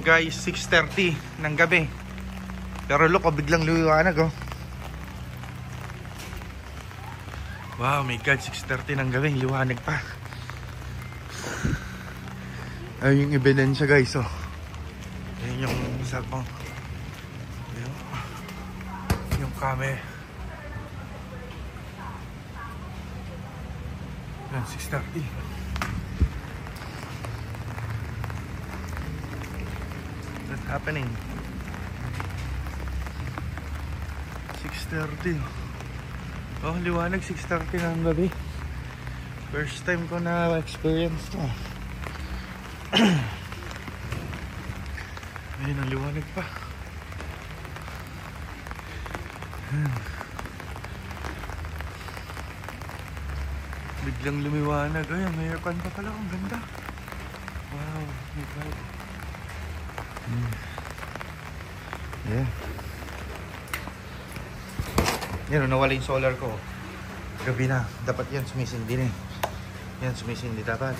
guys, 6:30 ng gabi. Pero look, biglang liwanag oh. Wow, my God, 6:30 ng gabi, liwanag pa. Ayun yung ebidensya guys oh. Ayun yung cellphone. Yung camera. Yan, 6:30. What's happening? 6:30. Oh, liwanag, 6:30 ng gabi. First time ko na experience to. Ayun, ang liwanag pa. Biglang lumiwanag. Ay, may aircon pa pala. Ang ganda. Wow, my God. Yeah. Yan, nawala yung solar ko. Gabi na. Dapat yan sumisindi na eh. Yan, sumisindi dapat.